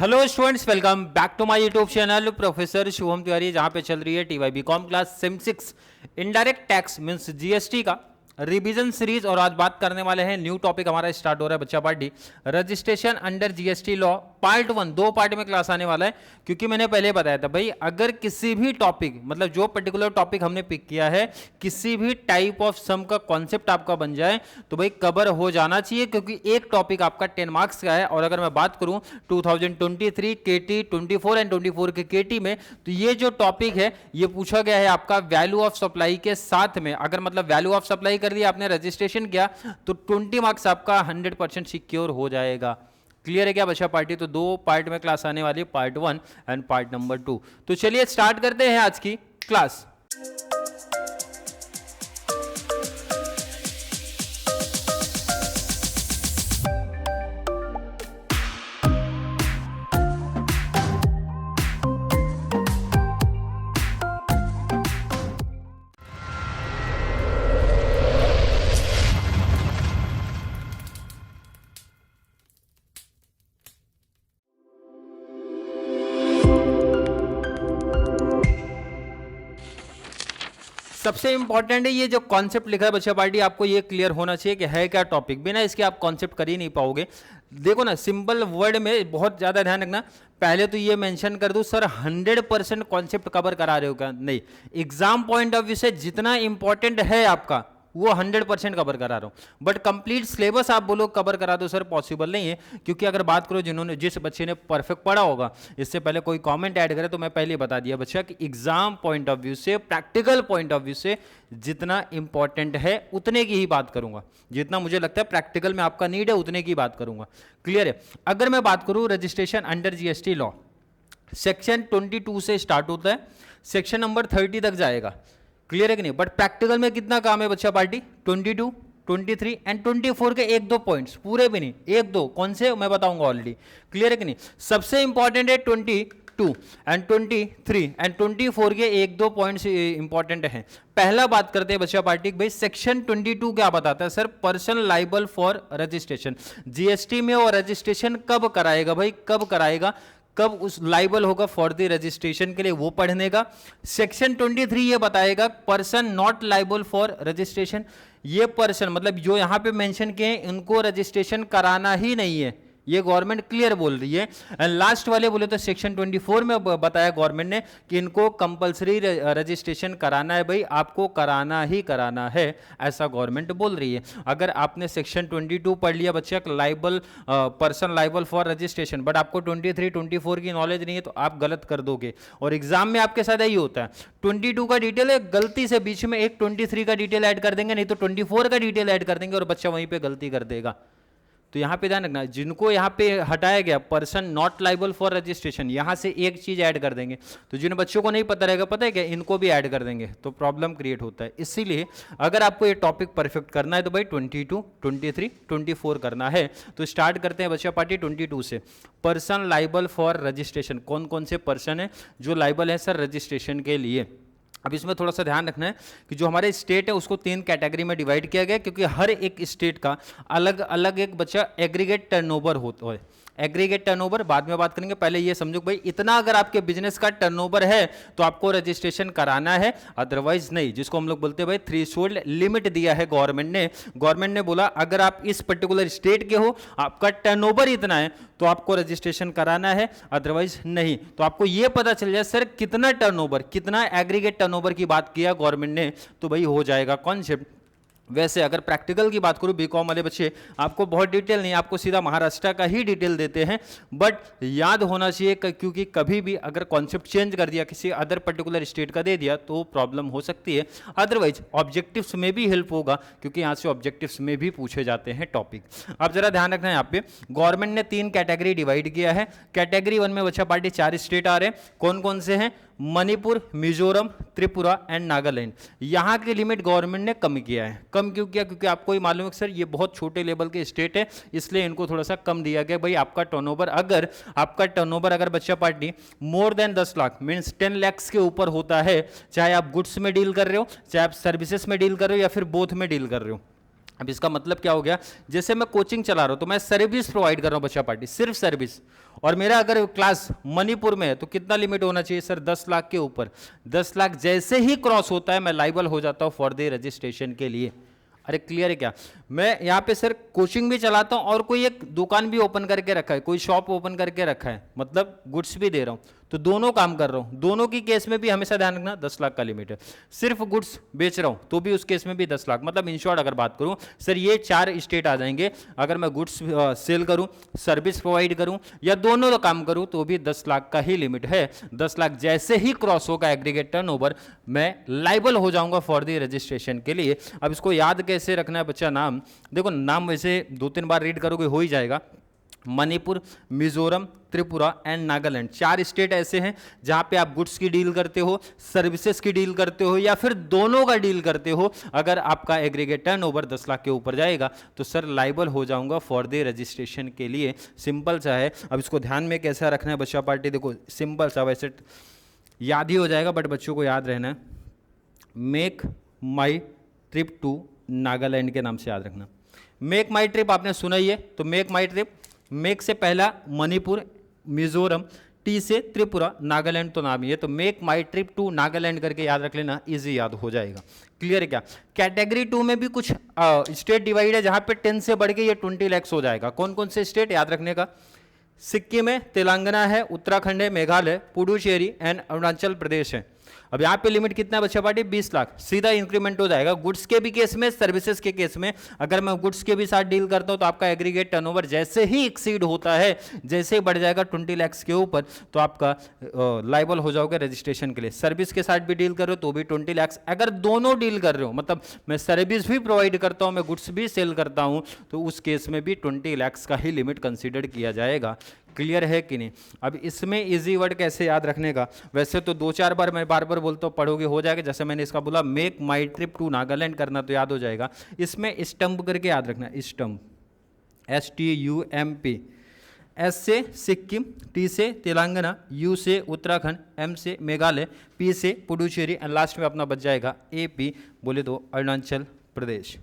Hello students, welcome back to my YouTube channel professor Shubham Tiwari, जहां पे चल रही है TY BCom class sem 6 indirect tax means GST का रिवीजन सीरीज। और आज बात करने वाले हैं, न्यू टॉपिक हमारा स्टार्ट हो रहा है बच्चा party, registration under GST law part 1। दो पार्ट में क्लास आने वाला है, क्योंकि मैंने पहले बताया था भाई अगर किसी भी टॉपिक मतलब जो पर्टिकुलर टॉपिक हमने पिक किया है, किसी भी टाइप ऑफ सम का कॉन्सेप्ट आपका बन जाए तो भाई कवर हो जाना चाहिए, क्योंकि एक टॉपिक आपका 10 मार्क्स का है। और अगर मैं बात करूं 2023 केटी 24 एंड 24 के केटी में, तो ये जो टॉपिक है ये पूछा गया है आपका वैल्यू ऑफ सप्लाई के साथ में। अगर मतलब वैल्यू ऑफ सप्लाई कर दिया आपने, रजिस्ट्रेशन किया, तो 20 मार्क्स आपका 100% सिक्योर हो जाएगा। क्लियर है क्या बच्चा पार्टी? तो दो पार्ट में क्लास आने वाली है, पार्ट 1 एंड पार्ट नंबर 2। तो चलिए स्टार्ट करते हैं आज की क्लास। सबसे इंपॉर्टेंट है ये जो कॉन्सेप्ट लिखा है बच्चा पार्टी, आपको ये क्लियर होना चाहिए कि है क्या टॉपिक। बिना इसके आप कॉन्सेप्ट कर ही नहीं पाओगे। देखो ना, सिंपल वर्ड में बहुत ज्यादा ध्यान रखना। पहले तो ये मेंशन कर दूं सर 100% कॉन्सेप्ट कवर करा रहे हो क्या? नहीं, एग्जाम पॉइंट ऑफ व्यू से जितना इंपॉर्टेंट है आपका वो 100% कवर करा रहा हूं। बट कंप्लीट सिलेबस आप बोलो कवर करा दो सर, पॉसिबल नहीं है। क्योंकि अगर बात करो जिस बच्चे ने परफेक्ट पढ़ा होगा, इससे पहले कोई कमेंट ऐड करे तो मैं पहले बता दिया बच्चा कि एग्जाम पॉइंट ऑफ व्यू से, प्रैक्टिकल पॉइंट ऑफ व्यू से जितना इंपॉर्टेंट है उतने की ही बात करूंगा। जितना मुझे लगता है प्रैक्टिकल में आपका नीड है उतने की बात करूंगा। क्लियर है? अगर मैं बात करूं registration under GST law, section 22 से स्टार्ट होता है, सेक्शन नंबर 30 तक जाएगा। क्लियर है कि नहीं? बट प्रैक्टिकल में कितना काम है बच्चा पार्टी? 22, 23 एंड 24 के एक दो पॉइंट्स, पूरे भी नहीं, एक दो। कौन से मैं बताऊंगा ऑलरेडी। क्लियर है कि नहीं? सबसे इंपॉर्टेंट है 22 एंड 23 एंड 24 के एक दो पॉइंट्स इंपॉर्टेंट हैं। पहला बात करते हैं बच्चा पार्टी, भाई सेक्शन 22 क्या बताता है sir? Person liable for registration. GST में वो रजिस्ट्रेशन कब कराएगा भाई? कब कराएगा, कब उस लाइबल होगा फॉर द रजिस्ट्रेशन के लिए, वो पढ़ने का। सेक्शन 23 ये बताएगा person not liable for registration. ये पर्सन मतलब जो यहां पे मेंशन किए हैं इनको रजिस्ट्रेशन कराना ही नहीं है, ये गवर्नमेंट क्लियर बोल रही है। एंड लास्ट वाले बोले तो सेक्शन 24 में बताया गवर्नमेंट ने कि इनको कंपलसरी रजिस्ट्रेशन कराना है, भाई आपको कराना ही कराना है, ऐसा गवर्नमेंट बोल रही है। अगर आपने सेक्शन 22 पढ़ लिया बच्चा, liable person liable for registration, but आपको 23, 24 की नॉलेज नहीं है तो आप गलत कर दोगे। और एग्जाम में आपके साथ यही होता है, 22 का डिटेल है, गलती से बीच में एक 23 का डिटेल ऐड कर देंगे, नहीं तो 24 का डिटेल ऐड कर देंगे और बच्चा वहीं पे गलती कर देगा। तो यहां पे ध्यान रखना, जिनको यहां पे हटाया गया person not liable for registration, यहां से एक चीज ऐड कर देंगे, तो जिन बच्चों को नहीं पता रहेगा, पता है क्या, इनको भी ऐड कर देंगे तो प्रॉब्लम क्रिएट होता है। इसीलिए अगर आपको ये टॉपिक परफेक्ट करना है तो भाई 22, 23, 24 करना है। तो स्टार्ट करते हैं बच्चा पार्टी 22 से। पर्सन लाइबल फॉर रजिस्ट्रेशन, कौन कौन से पर्सन है जो लाइबल है सर रजिस्ट्रेशन के लिए? अब इसमें थोड़ा सा ध्यान रखना है कि जो हमारे स्टेट है उसको 3 कैटेगरी में डिवाइड किया गया, क्योंकि हर एक स्टेट का अलग अलग एक बच्चा एग्रीगेट टर्नओवर होता है। एग्रीगेट टर्नओवर बाद में बात करेंगे, पहले ये समझो भाई इतना अगर आपके बिजनेस का टर्नओवर है तो आपको रजिस्ट्रेशन कराना है, अदरवाइज नहीं। जिसको हम लोग बोलते हैं भाई थ्रेशोल्ड लिमिट दिया है गवर्नमेंट ने। गवर्नमेंट ने बोला अगर आप इस पर्टिकुलर स्टेट के हो, आपका टर्नओवर इतना है तो आपको रजिस्ट्रेशन कराना है, अदरवाइज नहीं। तो आपको ये पता चल जाए सर कितना टर्नओवर, कितना एग्रीगेट टर्नओवर की बात किया गवर्नमेंट ने, तो भाई हो जाएगा कॉन्सेप्ट। वैसे अगर प्रैक्टिकल की बात करूं, बीकॉम वाले बच्चे आपको बहुत डिटेल नहीं, आपको सीधा महाराष्ट्र का ही डिटेल देते हैं, बट याद होना चाहिए क्योंकि कभी भी अगर कॉन्सेप्ट चेंज कर दिया, किसी अदर पर्टिकुलर स्टेट का दे दिया तो प्रॉब्लम हो सकती है। अदरवाइज ऑब्जेक्टिव्स में भी हेल्प होगा, क्योंकि यहाँ से ऑब्जेक्टिव्स में भी पूछे जाते हैं टॉपिक। अब जरा ध्यान रखना है, यहाँ पे गवर्नमेंट ने 3 कैटेगरी डिवाइड किया है। कैटेगरी 1 में बच्चा पार्टी 4 स्टेट आ रहे हैं। कौन कौन से हैं? मणिपुर, मिजोरम, त्रिपुरा एंड नागालैंड। यहाँ की लिमिट गवर्नमेंट ने कम किया है। कम क्यों किया? क्योंकि आपको ही मालूम है सर ये बहुत छोटे लेवल के स्टेट है, इसलिए इनको थोड़ा सा कम दिया गया। भाई आपका टर्नओवर अगर बच्चा party more than 10 lakh means 10 lakh के ऊपर होता है, चाहे आप गुड्स में डील कर रहे हो, चाहे आप सर्विसेज में डील कर रहे हो या फिर बोथ में डील कर रहे हो, अब इसका मतलब क्या हो गया, जैसे मैं कोचिंग चला रहा हूं तो मैं सर्विस प्रोवाइड कर रहा हूं बच्चा पार्टी, सिर्फ सर्विस, और मेरा अगर क्लास मणिपुर में है तो कितना लिमिट होना चाहिए सर, 10 लाख के ऊपर। 10 लाख जैसे ही क्रॉस होता है मैं लाइबल हो जाता हूं फॉर द रजिस्ट्रेशन के लिए। अरे क्लियर है क्या? मैं यहाँ पे सर कोचिंग भी चलाता हूँ और कोई एक दुकान भी ओपन करके रखा है, कोई शॉप ओपन करके रखा है, मतलब गुड्स भी दे रहा हूँ, तो दोनों काम कर रहा हूँ। दोनों की केस में भी हमेशा ध्यान रखना 10 लाख का लिमिट है। सिर्फ गुड्स बेच रहा हूँ तो भी उस केस में भी 10 लाख, मतलब इन शॉर्ट अगर बात करूँ सर ये 4 स्टेट आ जाएंगे। अगर मैं गुड्स सेल करूँ, सर्विस प्रोवाइड करूँ या दोनों काम करूँ तो भी 10 लाख का ही लिमिट है। 10 लाख जैसे ही क्रॉस होगा एग्रीगेट टर्नओवर, मैं लाइबल हो जाऊंगा फॉर द रजिस्ट्रेशन के लिए। अब इसको याद कैसे रखना है बच्चा? नाम देखो, नाम वैसे 2-3 बार रीड करोगे हो ही जाएगा। मणिपुर, मिजोरम, त्रिपुरा एंड नागालैंड, 4 स्टेट ऐसे हैं जहां पे आप गुड्स की डील करते हो, सर्विसेज की डील करते हो या फिर दोनों का डील करते हो। अगर आपका एग्रीगेट टर्नओवर 10 लाख के ऊपर जाएगा तो सर लाइबल हो जाऊंगा फॉर द रजिस्ट्रेशन के लिए। सिंपल सा है। अब इसको ध्यान में कैसा रखना है बच्चा पार्टी? देखो सिंपल सा, वैसे याद ही हो जाएगा बट बच्चों को याद रहना है। Make my trip to Nagaland के नाम से याद रखना। मेक माई ट्रिप आपने सुना ही है, तो मेक माई ट्रिप, मेक से पहला मणिपुर, मिजोरम, टी से त्रिपुरा, नागालैंड तो नाम ही है, तो make my trip to Nagaland करके याद रख लेना, इजी याद हो जाएगा। क्लियर है क्या? कैटेगरी 2 में भी कुछ स्टेट डिवाइड है जहां पे 10 से बढ़ के ये 20 लाख हो जाएगा। कौन कौन से स्टेट याद रखने का? सिक्किम है, तेलंगाना है, उत्तराखंड है, मेघालय, पुडुचेरी एंड अरुणाचल प्रदेश है। अब यहाँ पे लिमिट कितना बच्चा पार्टी? 20 लाख, सीधा इंक्रीमेंट हो जाएगा गुड्स के भी केस में, सर्विसेज के केस में। अगर मैं गुड्स के भी साथ डील करता हूँ तो आपका एग्रीगेट टर्नओवर जैसे ही एक्सीड होता है, जैसे ही बढ़ जाएगा 20 लाख के ऊपर, तो आपका लाइबल हो जाओगे रजिस्ट्रेशन के लिए। सर्विस के साथ भी डील कर रहे हो तो भी 20 लाख। अगर दोनों डील कर रहे हो, मतलब मैं सर्विस भी प्रोवाइड करता हूँ, मैं गुड्स भी सेल करता हूँ, तो उस केस में भी 20 लाख का ही लिमिट कंसिडर किया जाएगा। क्लियर है कि नहीं? अब इसमें इजी वर्ड कैसे याद रखने का? वैसे तो 2-4 बार मैं बार बार बोलता हूँ, पढ़ोगे हो जाएगा। जैसे मैंने इसका बोला make my trip to Nagaland करना तो याद हो जाएगा। इसमें स्टंप करके याद रखना, स्टंप, STUMP। एस से सिक्किम, टी से तेलंगाना, यू से उत्तराखंड, एम से मेघालय, पी से पुडुचेरी एंड लास्ट में अपना बच जाएगा AP, बोले तो अरुणाचल प्रदेश।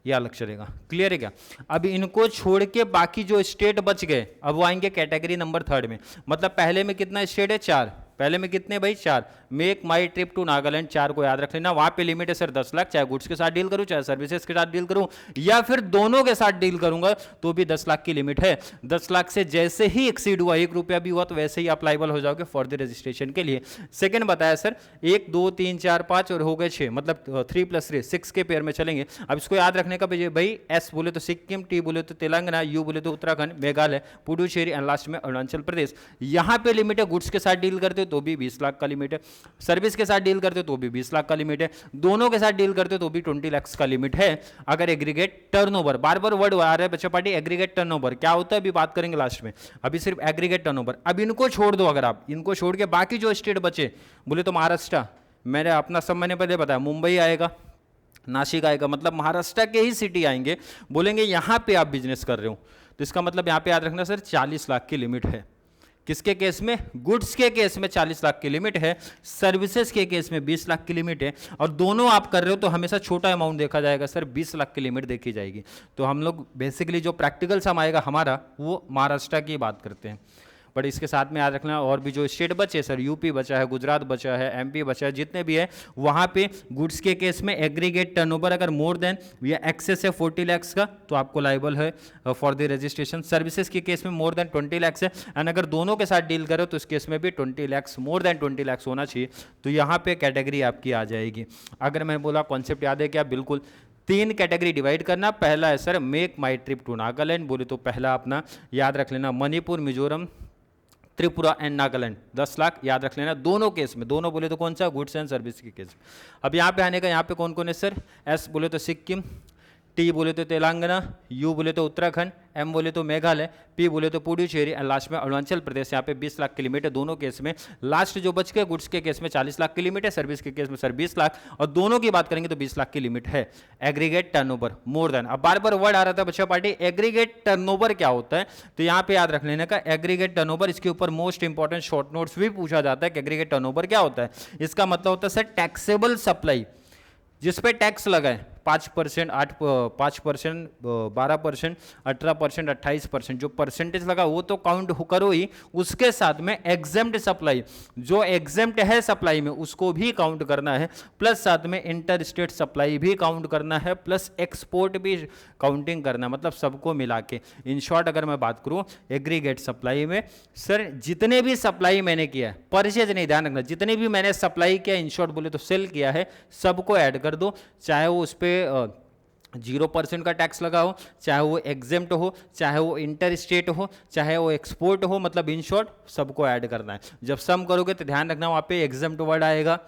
यह अलग चलेगा। क्लियर है क्या? अब इनको छोड़ के बाकी जो स्टेट बच गए अब वो आएंगे कैटेगरी नंबर 3 में। मतलब पहले में कितना स्टेट है? 4। पहले में कितने भाई? 4। Make my trip to Nagaland 4 को याद रख लेना। वहां पे लिमिट है सर 10 लाख, चाहे गुड्स के साथ डील करूं, चाहे सर्विसेज के साथ डील करूं या फिर दोनों के साथ डील करूंगा तो भी 10 लाख की लिमिट है। 10 लाख से जैसे ही एक्सीड हुआ, 1 रुपया भी हुआ, तो वैसे ही आप लाइबल हो जाओगे फॉर द रजिस्ट्रेशन के लिए। सेकंड बताया सर 1 2 3 4 5 और हो गए 6, मतलब 3 + 3 6 के पेयर में चलेंगे। अब इसको याद रखने का भाई S बोले तो सिक्किम, T बोले तो तेलंगाना, U बोले तो उत्तराखंड, मेघालय, पुडुचेरी एंड लास्ट में अरुणाचल प्रदेश। यहां पे लिमिट है गुड्स के साथ डील करते हो तो भी 20 लाख का लिमिट है, सर्विस के साथ डील करते हो तो भी 20 लाख का लिमिट है, दोनों के साथ डील करते हो तो भी 20 लाख का लिमिट है। अगर एग्रीगेट टर्नओवर, बार बार वर्ड आ रहा है बच्चा पार्टी, एग्रीगेट टर्नओवर क्या होता है अभी बात करेंगे लास्ट में, अभी सिर्फ एग्रीगेट टर्नओवर। अब इनको छोड़ दो, अगर आप इनको छोड़ के बाकी जो स्टेट बचे, बोले तो महाराष्ट्र, मैंने अपना सब मैंने पहले बताया, मुंबई आएगा, नासिक आएगा, मतलब महाराष्ट्र के ही सिटी आएंगे। बोलेंगे यहां पे आप बिजनेस कर रहे हो तो इसका मतलब यहां पे याद रखना सर 40 लाख की लिमिट है। किसके केस में? गुड्स के केस में 40 लाख की लिमिट है, सर्विसेज के केस में 20 लाख की लिमिट है, और दोनों आप कर रहे हो तो हमेशा छोटा अमाउंट देखा जाएगा सर, 20 लाख की लिमिट देखी जाएगी। तो हम लोग बेसिकली जो प्रैक्टिकल सम आएगा हमारा वो महाराष्ट्र की बात करते हैं। बट इसके साथ में याद रखना और भी जो स्टेट बचे सर, यूपी बचा है, गुजरात बचा है, एमपी बचा है, जितने भी है वहाँ पे गुड्स के केस में एग्रीगेट टर्नओवर अगर मोर देन या एक्सेस है 40 लाख का तो आपको लाइबल है फॉर द रजिस्ट्रेशन। सर्विसेज के केस में मोर देन 20 लाख है, एंड अगर दोनों के साथ डील करो तो इस केस में भी 20 लाख, मोर देन 20 लाख होना चाहिए, तो यहाँ पे कैटेगरी आपकी आ जाएगी। अगर मैं बोला कॉन्सेप्ट याद है क्या? बिल्कुल 3 कैटेगरी डिवाइड करना। पहला है sir make my trip to Nagaland, बोले तो पहला अपना याद रख लेना मणिपुर, मिजोरम, त्रिपुरा एंड नागालैंड 10 लाख याद रख लेना। दोनों केस में, दोनों बोले तो कौन सा? गुड्स एंड सर्विस के केस में। अब यहाँ पे आने का, यहाँ पे कौन कौन है सर? एस बोले तो सिक्किम, टी बोले तो तेलंगाना, यू बोले तो उत्तराखंड, एम बोले तो मेघालय, पी बोले तो पुडुचेरी एंड लास्ट में अरुणाचल प्रदेश। यहाँ पे 20 लाख की लिमिट है दोनों केस में। लास्ट जो बच के गुड्स के केस में 40 लाख की लिमिट है, सर्विस के केस में सर 20 लाख, और दोनों की बात करेंगे तो 20 लाख की लिमिट है। एग्रीगेट टर्नओवर मोर देन, अब बार बार वर्ड आ रहा था बच्चा पार्टी, एग्रीगेट टर्नओवर क्या होता है? तो यहाँ पे याद रख लेने का एग्रीगेट टर्नओवर, इसके ऊपर मोस्ट इंपॉर्टेंट शॉर्ट नोट्स भी पूछा जाता है कि एग्रीगेट टर्नओवर क्या होता है। इसका मतलब होता है सर टैक्सेबल सप्लाई, जिस पे टैक्स लगा है, 5%, 5%, 12%, 18%, 28%, जो परसेंटेज लगा वो तो काउंट करो ही, उसके साथ में एग्जेम्प्ट सप्लाई, जो एग्जेम्प्ट है सप्लाई में उसको भी काउंट करना है, प्लस साथ में इंटर स्टेट सप्लाई भी काउंट करना है, प्लस एक्सपोर्ट भी काउंटिंग करना है, मतलब सबको मिला के। इन शॉर्ट अगर मैं बात करूं एग्रीगेट सप्लाई में, सर जितने भी सप्लाई मैंने किया है, परचेज नहीं, ध्यान रखना, जितने भी मैंने सप्लाई किया, इन शॉर्ट बोले तो सेल किया है, सबको ऐड कर दो, चाहे वो उस पर 0% का टैक्स लगा हो, चाहे वो एग्जेम्प्ट हो, चाहे वो इंटर स्टेट हो, चाहे वो एक्सपोर्ट हो, मतलब इन शॉर्ट सबको ऐड करना है। जब सम करोगे तो ध्यान रखना वहाँ पे एग्जेम्प्ट वर्ड आएगा,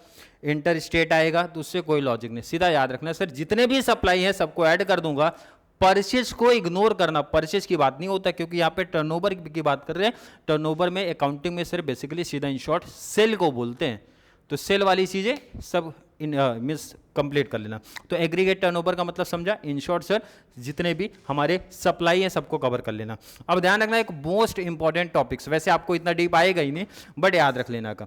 इंटर स्टेट आएगा, तो उससे कोई लॉजिक नहीं, सीधा याद रखना सर जितने भी सप्लाई है सबको ऐड कर दूंगा, परचेज को इग्नोर करना, परचेज की बात नहीं होता क्योंकि यहाँ पे टर्नओवर की बात कर रहे हैं। टर्नओवर में अकाउंटिंग में सर बेसिकली सीधा इन शॉर्ट सेल को बोलते हैं, तो सेल वाली चीज़ें सब मिस कंप्लीट कर लेना। तो एग्रीगेट टर्नओवर का मतलब समझा, इन शॉर्ट सर जितने भी हमारे सप्लाई हैं सबको कवर कर लेना। अब ध्यान रखना एक मोस्ट इंपॉर्टेंट टॉपिक्स, वैसे आपको इतना डीप आएगा ही नहीं बट याद रख लेना का।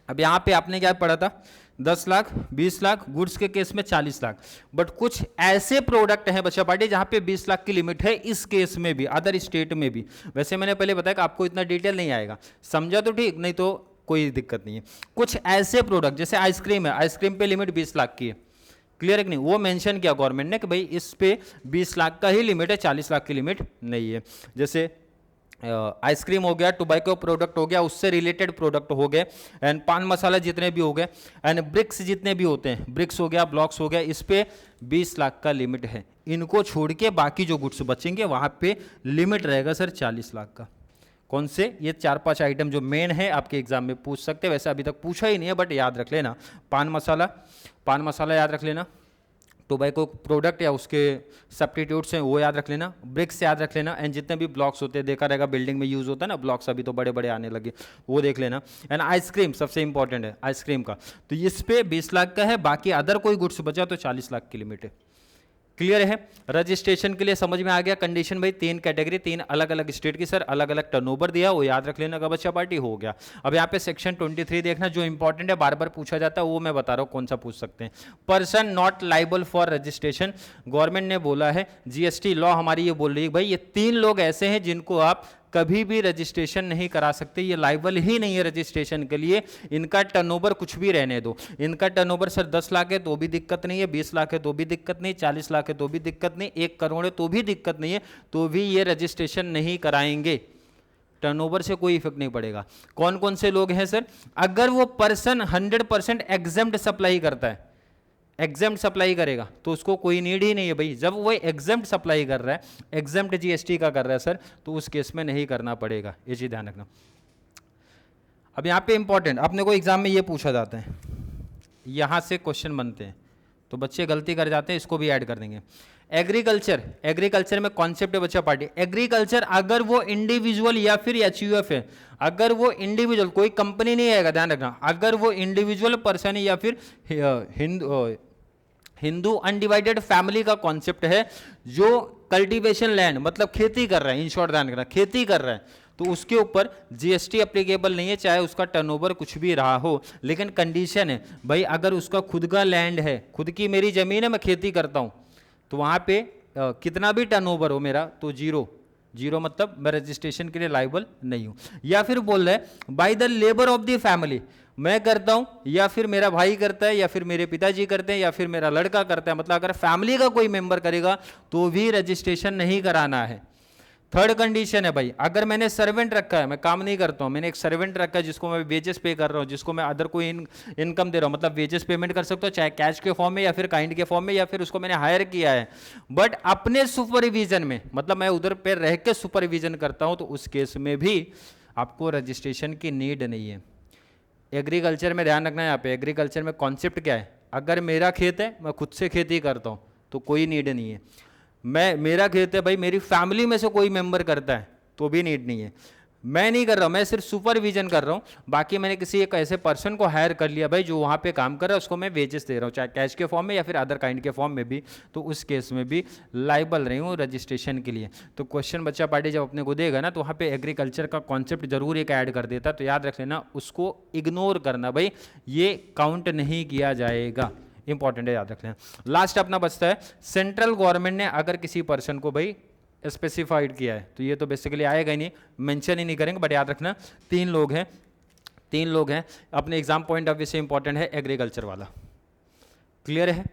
अब यहाँ पे आपने क्या पढ़ा था, 10 लाख, 20 लाख, गुड्स के केस में 40 लाख, बट कुछ ऐसे प्रोडक्ट हैं बच्चा पार्टी जहाँ पे 20 लाख की लिमिट है, इस केस में भी, अदर स्टेट में भी। वैसे मैंने पहले बताया कि आपको इतना डिटेल नहीं आएगा, समझा तो ठीक, नहीं तो कोई दिक्कत नहीं है। कुछ ऐसे प्रोडक्ट जैसे आइसक्रीम है, आइसक्रीम पे लिमिट 20 लाख की है, क्लियर है कि नहीं, वो मेंशन किया गवर्नमेंट ने कि भाई इस पे 20 लाख का ही लिमिट है, 40 लाख की लिमिट नहीं है। जैसे आइसक्रीम हो गया, टोबैको प्रोडक्ट हो गया, उससे रिलेटेड प्रोडक्ट हो गए, एंड पान मसाला जितने भी हो गए, एंड ब्रिक्स जितने भी होते हैं, ब्रिक्स हो गया, ब्लॉक्स हो गया, इस पे 20 लाख का लिमिट है। इनको छोड़ के बाकी जो गुड्स बचेंगे वहाँ पे लिमिट रहेगा सर 40 लाख का। कौन से, ये 4-5 आइटम जो मेन है आपके एग्जाम में पूछ सकते हैं, वैसे अभी तक पूछा ही नहीं है बट याद रख लेना। पान मसाला याद रख लेना, टोबैको प्रोडक्ट या उसके सब्स्टिट्यूट्स हैं वो याद रख लेना, ब्रिक्स याद रख लेना, एंड जितने भी ब्लॉक्स होते हैं, देखा रहेगा बिल्डिंग में यूज़ होता है ना ब्लॉक्स, अभी तो बड़े बड़े आने लगे, वो देख लेना। एंड आइसक्रीम सबसे इंपॉर्टेंट है आइसक्रीम का, तो इस पे 20 लाख का है, बाकी अदर कोई गुड्स बचा तो 40 लाख की लिमिट है। क्लियर है, रजिस्ट्रेशन के लिए समझ में आ गया कंडीशन भाई, 3 कैटेगरी, 3 अलग अलग स्टेट की सर अलग अलग टर्नओवर दिया, वो याद रख लेना का बच्चा पार्टी हो गया। अब यहाँ पे सेक्शन 23 देखना, जो इंपॉर्टेंट है बार बार पूछा जाता है, वो मैं बता रहा हूँ कौन सा पूछ सकते हैं। Person not liable for registration, government ने बोला है, जीएसटी लॉ हमारी ये बोल रही है भाई ये 3 लोग ऐसे हैं जिनको आप कभी भी रजिस्ट्रेशन नहीं करा सकते, ये लाइबल ही नहीं है रजिस्ट्रेशन के लिए। इनका टर्नओवर कुछ भी रहने दो, इनका टर्नओवर सर 10 लाख है तो भी दिक्कत नहीं है, 20 लाख है तो भी दिक्कत नहीं, 40 लाख है तो भी दिक्कत नहीं, 1 करोड़ है तो भी दिक्कत नहीं है, तो भी ये रजिस्ट्रेशन नहीं कराएंगे, टर्नओवर से कोई इफेक्ट नहीं पड़ेगा। कौन कौन से लोग हैं सर, अगर वो पर्सन 100% एग्जेम्प्ट सप्लाई करता है, एग्जेम्प्ट सप्लाई करेगा तो उसको कोई नीड ही नहीं है भाई। जब वो एग्जेम्प्ट सप्लाई कर रहा है, एग्जेम्प्ट जीएसटी का कर रहा है सर, तो उस केस में नहीं करना पड़ेगा, ये चीज़ ध्यान रखना। अब यहाँ पे इंपॉर्टेंट, अपने को एग्जाम में ये पूछा जाता है, यहाँ से क्वेश्चन बनते हैं तो बच्चे गलती कर जाते हैं, इसको भी ऐड कर देंगे। एग्रीकल्चर में कॉन्सेप्ट है बच्चा पार्टी, एग्रीकल्चर अगर वो इंडिविजुअल या फिर एचयूएफ है, अगर वो इंडिविजुअल, कोई कंपनी नहीं आएगा, ध्यान रखना, अगर वो इंडिविजुअल पर्सन है या फिर हिंदू अनडिवाइडेड फैमिली का कॉन्सेप्ट है, जो कल्टीवेशन लैंड मतलब खेती कर रहा है, इन शॉर्ट ध्यान रखना खेती कर रहा है, तो उसके ऊपर जीएसटी एप्लीकेबल नहीं है, चाहे उसका टर्नओवर कुछ भी रहा हो। लेकिन कंडीशन है भाई, अगर उसका खुद का लैंड है, खुद की मेरी जमीन है, मैं खेती करता हूँ, तो वहाँ पे कितना भी टर्नओवर हो मेरा तो जीरो मतलब मैं रजिस्ट्रेशन के लिए लाइबल नहीं हूँ। या फिर बोल रहे हैं by the labour of the family, मैं करता हूँ या फिर मेरा भाई करता है या फिर मेरे पिताजी करते हैं या फिर मेरा लड़का करता है, मतलब अगर फैमिली का कोई मेंबर करेगा तो भी रजिस्ट्रेशन नहीं कराना है। थर्ड कंडीशन है भाई, अगर मैंने सर्वेंट रखा है, मैं काम नहीं करता हूँ, मैंने एक सर्वेंट रखा है जिसको मैं वेजेस पे कर रहा हूँ, जिसको मैं अदर कोई इनकम दे रहा हूँ, मतलब वेजेस पेमेंट कर सकता हूँ, चाहे कैश के फॉर्म में या फिर काइंड के फॉर्म में, या फिर उसको मैंने हायर किया है, बट अपने सुपरविजन में, मतलब मैं उधर पे रह के सुपरविजन करता हूँ, तो उस केस में भी आपको रजिस्ट्रेशन की नीड नहीं है। एग्रीकल्चर में ध्यान रखना है, यहाँ पे एग्रीकल्चर में कॉन्सेप्ट क्या है, अगर मेरा खेत है, मैं खुद से खेती करता हूँ तो कोई नीड नहीं है। मेरा खेत है भाई, मेरी फैमिली में से कोई मेंबर करता है तो भी नीड नहीं है। मैं नहीं कर रहा हूँ, मैं सिर्फ सुपरविजन कर रहा हूँ, बाकी मैंने किसी एक ऐसे पर्सन को हायर कर लिया भाई जो वहाँ पे काम कर रहा है, उसको मैं वेजेस दे रहा हूँ, चाहे कैश के फॉर्म में या फिर अदर काइंड के फॉर्म में भी, तो उस केस में भी लाइबल नहीं हूँ रजिस्ट्रेशन के लिए। तो क्वेश्चन बच्चा पार्टी जब अपने को देगा ना, तो वहाँ पे एग्रीकल्चर का कॉन्सेप्ट जरूर एक ऐड कर देता, तो याद रख लेना, उसको इग्नोर करना भाई, ये काउंट नहीं किया जाएगा। इंपॉर्टेंट है, याद रख लेना। लास्ट अपना बचता है सेंट्रल गवर्नमेंट ने अगर किसी पर्सन को भाई स्पेसिफाइड किया है, तो ये तो बेसिकली आएगा ही नहीं, मेंशन ही नहीं करेंगे, बट याद रखना तीन लोग हैं अपने एग्जाम पॉइंट ऑफ व्यू से इंपॉर्टेंट है एग्रीकल्चर वाला। क्लियर है?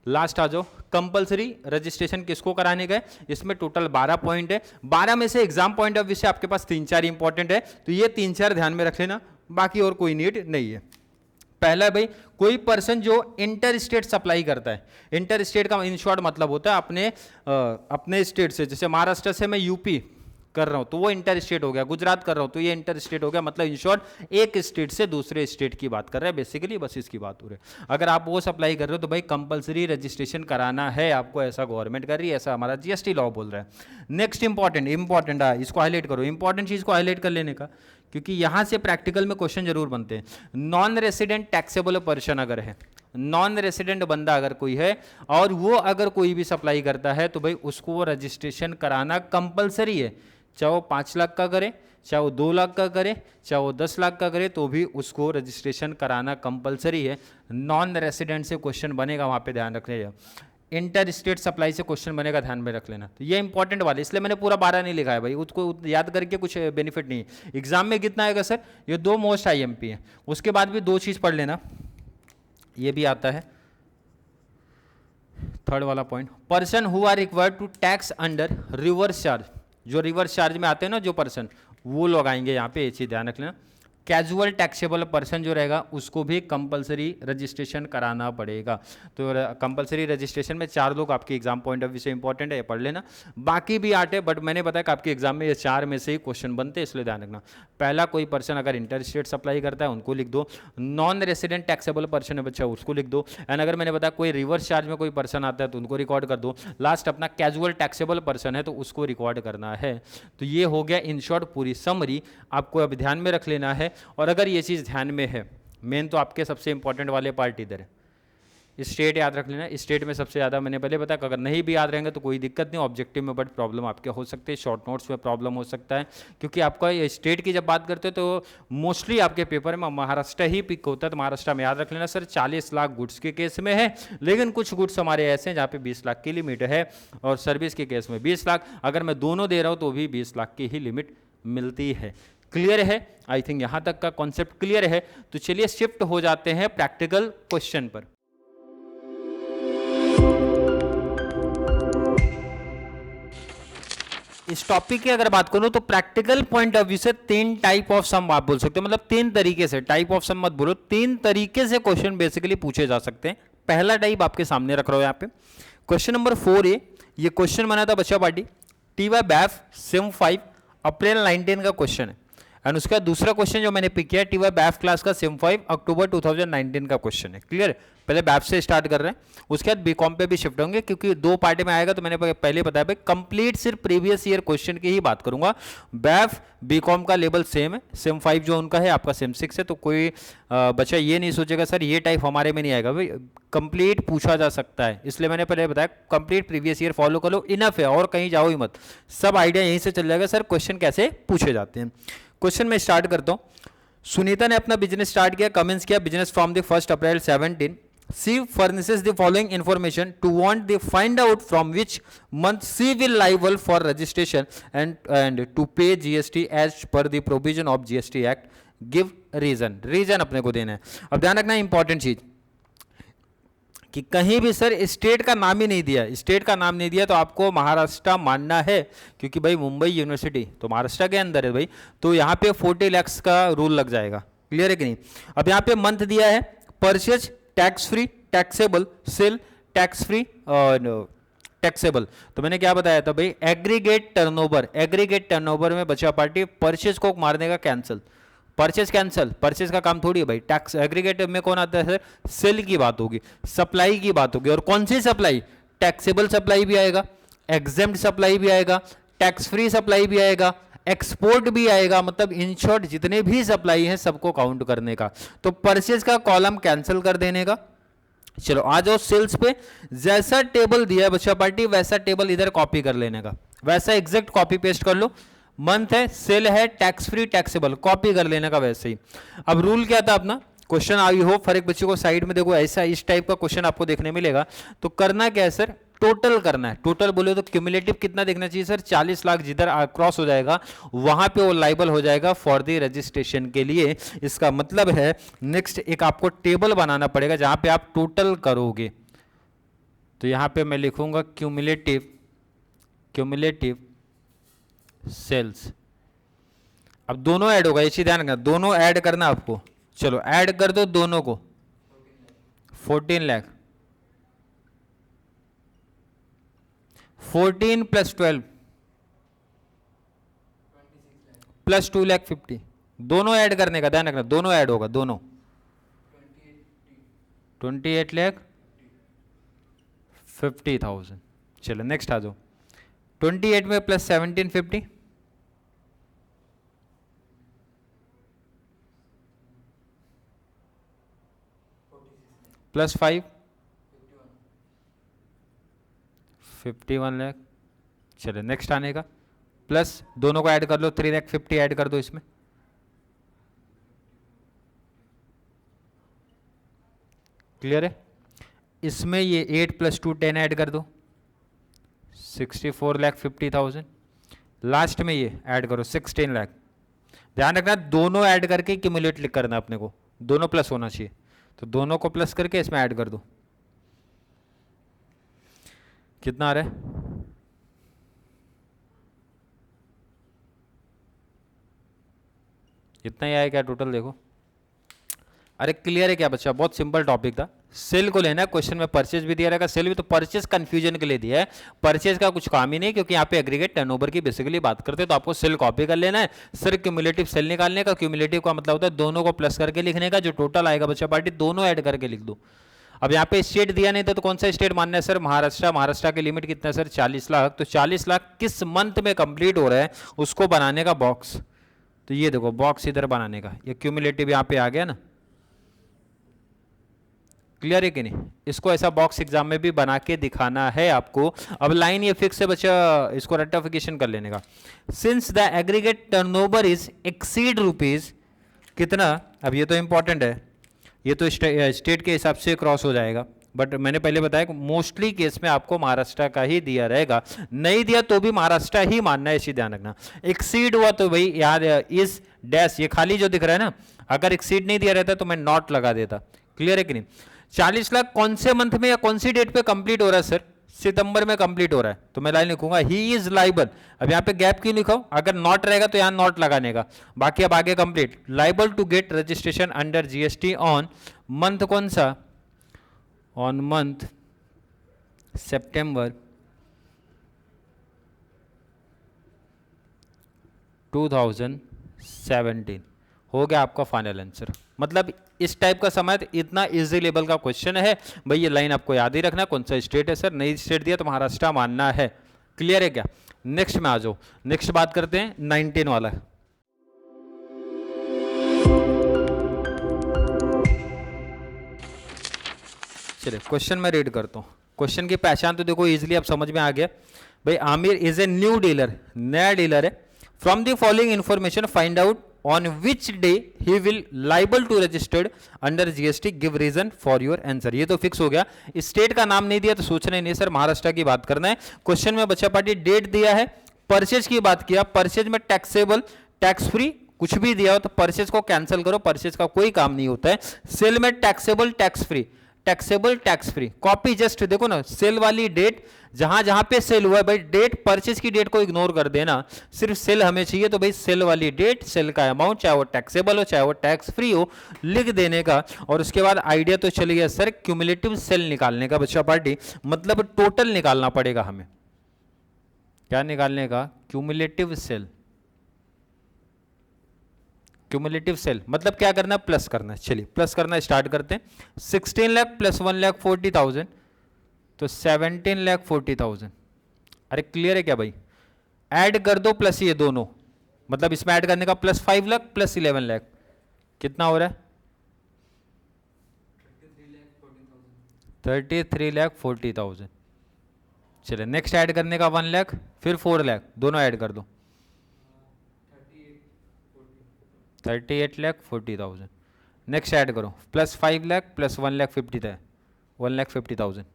लास्ट आ जाओ, कंपलसरी रजिस्ट्रेशन किसको कराने गए, इसमें टोटल 12 पॉइंट है, 12 में से एग्जाम पॉइंट ऑफ व्यू से आपके पास 3-4 इंपॉर्टेंट है, तो ये 3-4 ध्यान में रख लेना, बाकी और कोई नीड नहीं है। पहला भाई, कोई पर्सन जो इंटर स्टेट सप्लाई करता है, इंटर स्टेट का इन शॉर्ट मतलब होता है अपने स्टेट से, जैसे महाराष्ट्र से मैं यूपी कर रहा हूं तो वो इंटर स्टेट हो गया, गुजरात कर रहा हूं तो ये इंटर स्टेट हो गया, मतलब इन शॉर्ट एक स्टेट से दूसरे स्टेट की बात कर रहे हैं बेसिकली, बस इसकी बात हो रही है। अगर आप वो सप्लाई कर रहे हो तो भाई कंपलसरी रजिस्ट्रेशन कराना है आपको, ऐसा गवर्नमेंट कर रही है, ऐसा हमारा जीएसटी लॉ बोल रहा है। नेक्स्ट इंपॉर्टेंट इसको हाईलाइट करो, इंपॉर्टेंट चीज को हाईलाइट कर लेने का, क्योंकि यहां से प्रैक्टिकल में क्वेश्चन जरूर बनते हैं। नॉन रेसिडेंट टैक्सेबल पर्सन अगर है, नॉन रेसिडेंट बंदा अगर कोई है और वो अगर कोई भी सप्लाई करता है तो भाई उसको वो रजिस्ट्रेशन कराना कंपलसरी है, चाहे वो 5 लाख का करे, चाहे वो 2 लाख का करे, चाहे वो 10 लाख का करे, तो भी उसको रजिस्ट्रेशन कराना कंपलसरी है। नॉन रेसिडेंट से क्वेश्चन बनेगा, वहाँ पे ध्यान रखने का। इंटर स्टेट सप्लाई से क्वेश्चन बनेगा, ध्यान में रख लेना। तो ये इंपॉर्टेंट वाले, इसलिए मैंने पूरा 12 नहीं लिखा है भाई, उसको याद करके कुछ बेनिफिट नहीं है। एग्जाम में कितना आएगा सर, ये 2 मोस्ट IMP है, उसके बाद भी 2 चीज़ पढ़ लेना, ये भी आता है थर्ड वाला point, person who are required to tax under reverse charge, जो रिवर्स चार्ज में आते हैं ना जो पर्सन, वो लोग आएंगे यहाँ पे, ये चीज़ ध्यान रख लेना। कैजुअल टैक्सेबल पर्सन जो रहेगा उसको भी कंपलसरी रजिस्ट्रेशन कराना पड़ेगा। तो कंपलसरी रजिस्ट्रेशन में 4 लोग आपके एग्जाम पॉइंट ऑफ व्यू से इंपॉर्टेंट है, ये पढ़ लेना। बाकी भी 8 है, बट मैंने बताया कि आपके एग्जाम में ये 4 में से ही क्वेश्चन बनते हैं, इसलिए ध्यान रखना। पहला, कोई पर्सन अगर इंटर स्टेट सप्लाई करता है उनको लिख दो, नॉन रेसिडेंट टैक्सेबल पर्सन है बच्चा उसको लिख दो, एंड अगर मैंने बताया कोई रिवर्स चार्ज में कोई पर्सन आता है तो उनको रिकॉर्ड कर दो। लास्ट अपना कैजुअल टैक्सेबल पर्सन है तो उसको रिकॉर्ड करना है। तो ये हो गया इन शॉर्ट पूरी समरी, आपको अब ध्यान में रख लेना है। और अगर ये चीज़ ध्यान में है, मेन तो आपके सबसे इंपॉर्टेंट वाले पार्ट इधर है, स्टेट याद रख लेना। स्टेट में सबसे ज़्यादा मैंने पहले बताया, अगर नहीं भी याद रहेंगे तो कोई दिक्कत नहीं, ऑब्जेक्टिव में बट प्रॉब्लम आपके हो सकते हैं, शॉर्ट नोट्स में प्रॉब्लम हो सकता है, क्योंकि आपका ये स्टेट की जब बात करते हो तो मोस्टली आपके पेपर में महाराष्ट्र ही पिक होता है। तो महाराष्ट्र में याद रख लेना सर 40 लाख गुड्स के केस में है, लेकिन कुछ गुड्स हमारे ऐसे हैं जहाँ पे 20 लाख की लिमिट है, और सर्विस के केस में 20 लाख, अगर मैं दोनों दे रहा हूँ तो भी 20 लाख की ही लिमिट मिलती है। क्लियर है? आई थिंक यहां तक का कॉन्सेप्ट क्लियर है। तो चलिए शिफ्ट हो जाते हैं प्रैक्टिकल क्वेश्चन पर। इस टॉपिक की अगर बात करूं तो प्रैक्टिकल पॉइंट ऑफ व्यू से 3 टाइप ऑफ सम आप बोल सकते हो, मतलब 3 तरीके से, टाइप ऑफ सम मत बोलो, 3 तरीके से क्वेश्चन बेसिकली पूछे जा सकते हैं। पहला टाइप आपके सामने रख रहा हूं यहाँ पे, क्वेश्चन नंबर 4A। ये क्वेश्चन बना था बच्चा पार्टी TY-BAF सेम 5 अप्रैल 19 का क्वेश्चन है, एंड उसका दूसरा क्वेश्चन जो मैंने पिक किया है TY-BAF क्लास का सेम 5 अक्टूबर 2019 का क्वेश्चन है। क्लियर? पहले BAF से स्टार्ट कर रहे हैं, उसके बाद बीकॉम पे भी शिफ्ट होंगे, क्योंकि 2 पार्ट में आएगा। तो मैंने पहले बताया भाई कंप्लीट सिर्फ प्रीवियस ईयर क्वेश्चन की ही बात करूंगा। BAF बीकॉम का लेवल सेम है, सेम 5 जो उनका है, आपका सेम 6 है, तो कोई बच्चा ये नहीं सोचेगा सर ये टाइप हमारे में नहीं आएगा, भाई कंप्लीट पूछा जा सकता है। इसलिए मैंने पहले बताया कंप्लीट प्रीवियस ईयर फॉलो कर लो, इनफ है, और कहीं जाओ ही मत, सब आइडिया यहीं से चल जाएगा सर क्वेश्चन कैसे पूछे जाते हैं। क्वेश्चन में स्टार्ट करता हूं। सुनीता ने अपना बिजनेस स्टार्ट किया, कमेंस किया, business from the 1 April 17। She furnishes the following information to want the find out from which month she will liable for registration and to pay GST as per the provision of GST Act. Give reason. Reason अपने को देना है। अब ध्यान रखना important चीज कि कहीं भी सर स्टेट का नाम ही नहीं दिया, स्टेट का नाम नहीं दिया तो आपको महाराष्ट्र मानना है, क्योंकि भाई मुंबई यूनिवर्सिटी तो महाराष्ट्र के अंदर है भाई, तो यहाँ पे 40 लाख का रूल लग जाएगा। क्लियर है कि नहीं? अब यहाँ पे मंथ दिया है purchase tax free, taxable, sale tax free और टैक्सेबल। तो मैंने क्या बताया था भाई एग्रीगेट टर्नओवर, एग्रीगेट टर्नओवर में बचा पार्टी परचेज को मारने का कैंसिल, परचेज कैंसिल, परचेज का काम थोड़ी है भाई। टैक्स एग्रीगेट में कौन आता है? सेल की बात होगी, सप्लाई की बात होगी, और कौन सी सप्लाई? टैक्सेबल सप्लाई भी आएगा, एग्जेम्प्ट सप्लाई भी आएगा, टैक्स फ्री सप्लाई भी आएगा, एक्सपोर्ट भी आएगा, मतलब इन शॉर्ट जितने भी सप्लाई हैं सबको काउंट करने का। तो परचेज का कॉलम कैंसिल कर देने का। चलो आ जाओ सेल्स पे, जैसा टेबल दिया है बच्चा पार्टी वैसा टेबल इधर कॉपी कर लेने का, वैसा एग्जैक्ट कॉपी पेस्ट कर लो। मंथ है, सेल है, टैक्स फ्री, टैक्सेबल, कॉपी कर लेने का वैसे ही। अब रूल क्या था अपना? क्वेश्चन आई होप हर एक बच्चे को साइड में देखो ऐसा इस टाइप का क्वेश्चन आपको देखने मिलेगा। तो करना क्या है सर, टोटल करना है। टोटल बोले तो क्यूमुलेटिव कितना देखना चाहिए सर, 40 लाख जिधर क्रॉस हो जाएगा वहां पे वो लाइबल हो जाएगा फॉर द रजिस्ट्रेशन के लिए। इसका मतलब है नेक्स्ट एक आपको टेबल बनाना पड़ेगा जहां पे आप टोटल करोगे। तो यहां पे मैं लिखूंगा क्यूमुलेटिव सेल्स। अब दोनों ऐड होगा, ये चीज ध्यान रखना, दोनों ऐड करना आपको। चलो ऐड कर दो दोनों को, 14 लाख, 14 प्लस 12 प्लस 2 लाख 50, दोनों ऐड करने का ध्यान रखना, दोनों ऐड होगा दोनों, 28 लाख 50,000। चलो नेक्स्ट आ जाओ, 28 में प्लस 1750 प्लस 5 51 लाख। चलो नेक्स्ट आने का, प्लस दोनों को ऐड कर लो, 3 लाख 50 ऐड कर दो इसमें, क्लियर है। इसमें ये 8 प्लस 2 10 ऐड कर दो, 64 लाख 50,000। लास्ट में ये ऐड करो 16 लाख। ध्यान रखना दोनों ऐड करके क्यूमुलेट करना अपने को, दोनों प्लस होना चाहिए। तो दोनों को प्लस करके इसमें ऐड कर दो, कितना आ रहा है, इतना ही आया क्या टोटल, देखो। अरे क्लियर है क्या बच्चा, बहुत सिंपल टॉपिक था। सेल को लेना है, क्वेश्चन में परचेज भी दिया रहेगा, सेल भी, तो परचेज कंफ्यूजन के लिए दिया है, परचेज का कुछ काम ही नहीं, क्योंकि यहाँ पे एग्रीगेट टर्नओवर की बेसिकली बात करते हैं। तो आपको सेल कॉपी कर लेना है, सर क्यूमुलेटिव सेल निकालने का। क्यूमुलेटिव का मतलब होता है दोनों को प्लस करके लिखने का, जो टोटल आएगा बच्चा पार्टी दोनों ऐड करके लिख दो। अब यहाँ पे स्टेट दिया नहीं था तो कौन सा स्टेट मानना है सर, महाराष्ट्र। महाराष्ट्र की लिमिट कितना है सर, 40 लाख। तो 40 लाख किस मंथ में कंप्लीट हो रहा है उसको बनाने का बॉक्स। तो ये देखो बॉक्स इधर बनाने का, ये क्यूमुलेटिव यहाँ पे आ गया ना, क्लियर है कि नहीं। इसको ऐसा बॉक्स एग्जाम में भी बना के दिखाना है आपको। अब लाइन ये फिक्स है बच्चा, इसको रेक्टिफिकेशन कर लेने का। Since the aggregate turnover is exceed rupees कितना, अब ये तो इंपॉर्टेंट है, ये तो स्टेट के हिसाब से क्रॉस हो जाएगा, बट मैंने पहले बताया कि मोस्टली केस में आपको महाराष्ट्र का ही दिया रहेगा, नहीं दिया तो भी महाराष्ट्र ही मानना है, इसी ध्यान रखना। एक्सीड हुआ तो भाई यार इस डैश, ये खाली जो दिख रहा है ना, अगर एक्सीड नहीं दिया रहता तो मैं नॉट लगा देता, क्लियर है कि नहीं। 40 लाख कौन से मंथ में या कौन सी डेट पे कंप्लीट हो रहा है सर, सितंबर में कंप्लीट हो रहा है, तो मैं लाइन लिखूंगा ही इज लाइबल। अब यहाँ पे गैप क्यों लिखा, अगर नॉट रहेगा तो यहाँ नॉट लगाने का, बाकी अब आगे complete. Liable to get registration under GST on month, कौन सा, ऑन मंथ सितंबर 2017। हो गया आपका फाइनल आंसर। मतलब इस टाइप का समय इतना इजी लेवल का क्वेश्चन है भाई, ये लाइन आपको याद ही रखना, कौन सा स्टेट है सर, नई स्टेट दिया तो महाराष्ट्र मानना है, क्लियर है क्या। नेक्स्ट में आ जाओ, नेक्स्ट बात करते हैं 19 वाला। चलिए क्वेश्चन में रीड करता हूँ। क्वेश्चन की पहचान तो देखो इजीली अब समझ में आ गया भाई। Aamir is a new dealer, नया डीलर है। From the following information find out on which day he will liable to registered under GST, give reason for your answer। ये तो फिक्स हो गया, स्टेट का नाम नहीं दिया तो सोचना ही नहीं सर, महाराष्ट्र की बात करना है। क्वेश्चन में बच्चा पार्टी डेट दिया है, परचेज की बात किया, परचेज में टैक्सेबल टैक्स फ्री कुछ भी दिया हो तो परचेज को कैंसिल करो, परचेज का कोई काम नहीं होता है। सेल में taxable tax free, taxable tax free, copy just देखो ना, सेल वाली डेट जहां जहां पे सेल हुआ है भाई, डेट परचेज की डेट को इग्नोर कर देना, सिर्फ सेल हमें चाहिए। तो भाई सेल वाली डेट, सेल का अमाउंट, चाहे वो टैक्सेबल हो चाहे वो टैक्स फ्री हो, लिख देने का। और उसके बाद आइडिया तो चल गया सर क्यूमुलेटिव सेल निकालने का बच्चा पार्टी, मतलब टोटल निकालना पड़ेगा हमें। क्या निकालने का, क्यूमुलेटिव सेल। क्यूमुलेटिव सेल मतलब क्या करना है, प्लस करना है। चलिए प्लस करना स्टार्ट करते हैं। 16 लाख प्लस 1,40,000 तो 17,40,000। अरे क्लियर है क्या भाई, ऐड कर दो प्लस ये दोनों, मतलब इसमें ऐड करने का प्लस 5 लाख प्लस 11 लाख कितना हो रहा है, 33,40,000। चलिए नेक्स्ट ऐड करने का 1 लाख फिर 4 लाख, दोनों ऐड कर दो 38,40,000। नेक्स्ट ऐड करो, प्लस 5 लाख प्लस 1,50,000 था, 1,50,000,